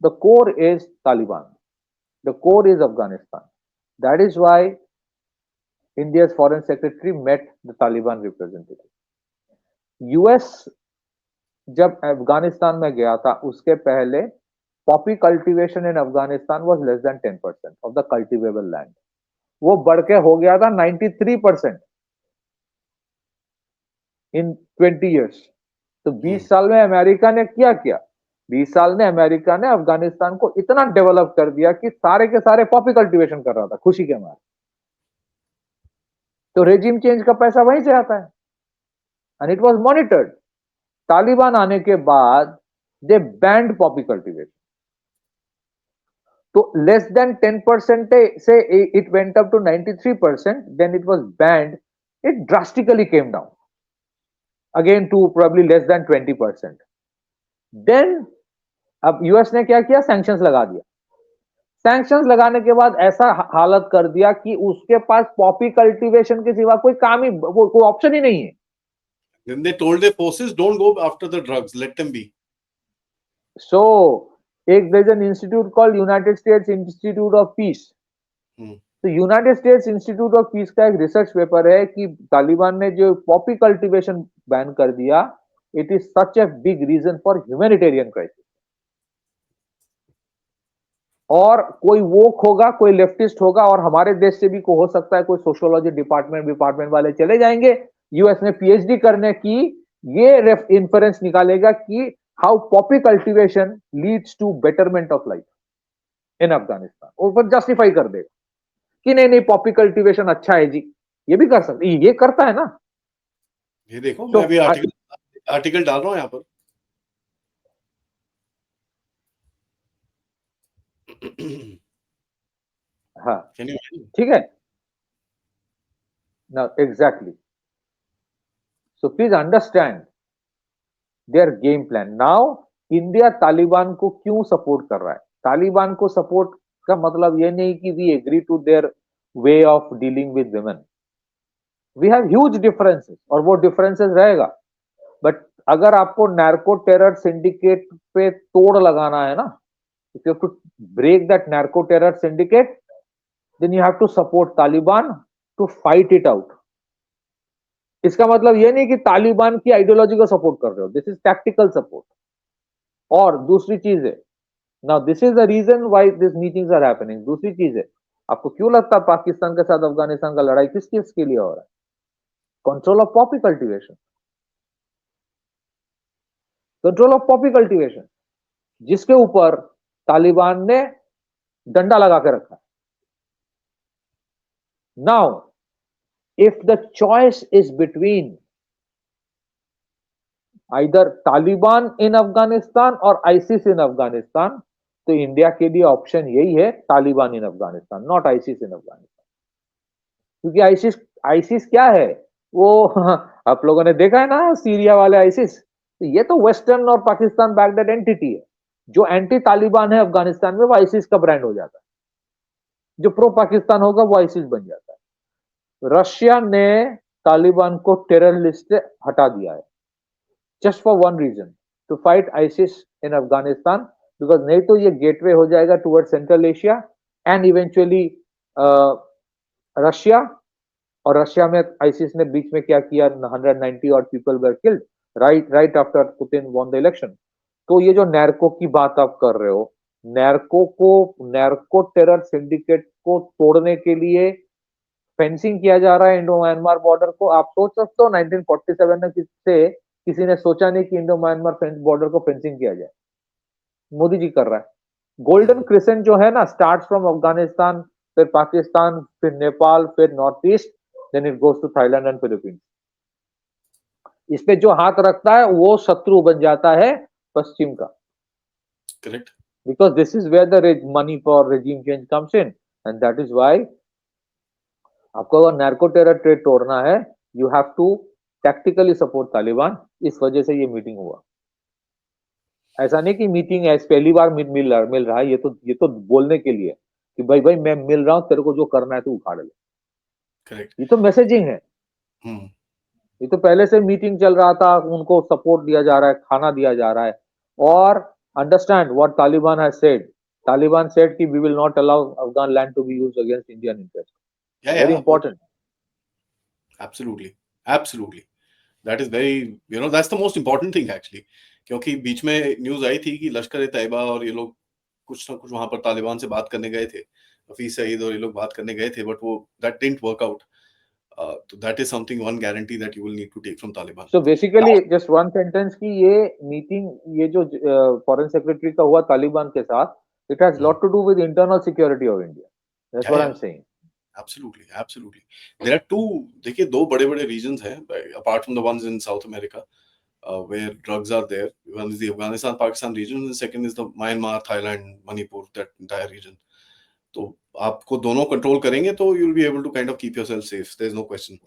The core is Taliban. The core is Afghanistan. That is why India's foreign secretary met the Taliban representative. US जब अफगानिस्तान में गया था उसके पहले Poppy cultivation in Afghanistan was less than 10% of the cultivable land. वो बढ़ के हो गया था 93% इन 20 years. तो 20 साल में अमेरिका ने क्या किया? 20 साल में अमेरिका ने अफगानिस्तान को इतना डेवलप कर दिया कि सारे के सारे पॉपी कल्टीवेशन कर रहा था खुशी के मारे. तो रेजिम चेंज का पैसा वहीं से आता है and it was monitored. Taliban आने के बाद दे बैंड पॉपी कल्टीवेशन. तो लेस देन 10% से it went up to 93%, then it was banned. It drastically came down again to probably less than 20%. Then अब यूएस ने क्या किया? सैंक्शंस लगा दिया. सैंक्शंस लगाने के बाद ऐसा हालत कर दिया कि उसके पास पॉपी कल्टीवेशन के सिवा कोई काम ही, वो कोई ऑप्शन ही नहीं है. Then they told their forces, don't go after the drugs, let them be. So, there's an institute called United States Institute of Peace. तो United states institute of peace का एक रिसर्च पेपर है कि तालिबान ने जो Poppy cultivation ban कर दिया, it is such a big reason for humanitarian crisis. और कोई वोक होगा, कोई लेफ्टिस्ट होगा, और हमारे देश से भी को हो सकता है कोई सोशियोलॉजी डिपार्टमेंट वाले चले जाएंगे यूएस में पीएचडी करने की, ये इन्फरेंस निकालेगा कि how poppy cultivation leads to betterment of life in Afghanistan. ऊपर जस्टिफाई कर देगा कि नहीं पॉपी कल्टीवेशन अच्छा है जी. ये भी कर सकते, ये करता है ना. ये देखो मैं अभी आर्टिकल डाल रहा हूं यहां पर. हाँ ठीक है ना. Exactly. So please understand their game plan. Now India Taliban को क्यों सपोर्ट कर रहा है? तालिबान को सपोर्ट का मतलब ये नहीं कि we agree to their way of dealing with women. We have huge differences और वो डिफरेंसेस रहेगा. बट अगर आपको नार्को टेरर सिंडिकेट पे तोड़ लगाना है ना, if you have to break that narco terror syndicate, then you have to support Taliban to fight it out. इसका मतलब ये नहीं कि तालिबान की आइडियोलॉजी को सपोर्ट कर रहे हो. This is tactical support. और दूसरी चीज है, now this is the reason why this meetings are happening. दूसरी चीज है, आपको क्यों लगता है पाकिस्तान के साथ अफगानिस्तान का लड़ाई किस चीज के लिए हो रहा है? Control of poppy cultivation. Control of poppy cultivation जिसके ऊपर तालिबान ने डंडा लगा के रखा है. Now if the choice is between either Taliban in Afghanistan और आईसिस इन अफगानिस्तान, तो इंडिया के लिए ऑप्शन यही है, Taliban in Afghanistan, not ISIS in Afghanistan. क्योंकि आईसिस क्या है वो आप लोगों ने देखा है ना, सीरिया वाले आईसिस. तो ये तो वेस्टर्न और पाकिस्तान बैक्ड एंटिटी है. जो एंटी तालिबान है अफगानिस्तान में वो आईसिस का ब्रांड हो जाता है. जो प्रो पाकिस्तान होगा वो आईसिस बन जाता है. रशिया ने तालिबान को टेरर लिस्ट से हटा दिया है just for one reason, to fight ISIS in Afghanistan. Because नहीं तो ये गेटवे हो जाएगा toward Central Asia and eventually Russia. और रशिया में आईसिस ने बीच में क्या किया, 190 और people were killed right after Putin won the election. तो ये जो नैर्को की बात आप कर रहे हो, नैर्को टेरर सिंडिकेट को तोड़ने के लिए फेंसिंग किया जा रहा है इंडो म्यांमार बॉर्डर को. आप सोच सकते हो 1947 में किसी ने सोचा नहीं कि इंडो म्यांमार बॉर्डर को फेंसिंग किया जाए. मोदी जी कर रहा है. गोल्डन क्रिसेंट जो है ना, स्टार्ट फ्रॉम अफगानिस्तान, फिर पाकिस्तान, फिर नेपाल, फिर north east, then it goes to Thailand and Philippines. इस पे जो हाथ रखता है वो शत्रु बन जाता है पश्चिम का. Correct. Because this is where the money for regime change comes in and that is why आपको अगर नार्को टेरर ट्रेड तोड़ना है, you have to tactically support Taliban. इस वजह से ये मीटिंग हुआ. ऐसा नहीं कि मीटिंग है पहली बार मिल रहा है. ये तो बोलने के लिए कि भाई मैं मिल रहा हूं, तेरे को जो करना है तो उखाड़ ले. करेक्ट. ये तो मैसेजिंग है. ये तो पहले से मीटिंग चल रहा था, उनको सपोर्ट दिया जा रहा है, खाना दिया जा रहा है. और understand what Taliban has said. Taliban said that we will not allow Afghan land to be used against Indian interests. Yeah, Very yeah, important. absolutely, absolutely. That is very, that's the most important thing actually. क्योंकि बीच में news आई थी कि लश्कर तैयबा और ये लोग कुछ ना कुछ वहां पर तालिबान से बात करने गए थे, हफीज सईद और ये लोग बात करने गए थे, बट वो that didn't work out. So that is something, one guarantee that you will need to take from Taliban. So basically, just one sentence कि ये मीटिंग, ये जो फॉरेन सेक्रेटरी का हुआ तालिबान के साथ, it has lot to do with internal security of India. That's what I'm saying. Absolutely, absolutely. There are two, देखिए दो बड़े-बड़े regions हैं, apart from the ones in South America, where drugs are there. One is the Afghanistan-Pakistan region, and the second is the Myanmar, Thailand, Manipur, that entire region. तो आपको दोनों control करेंगे तो you'll be able to kind of keep yourself safe. There's no question.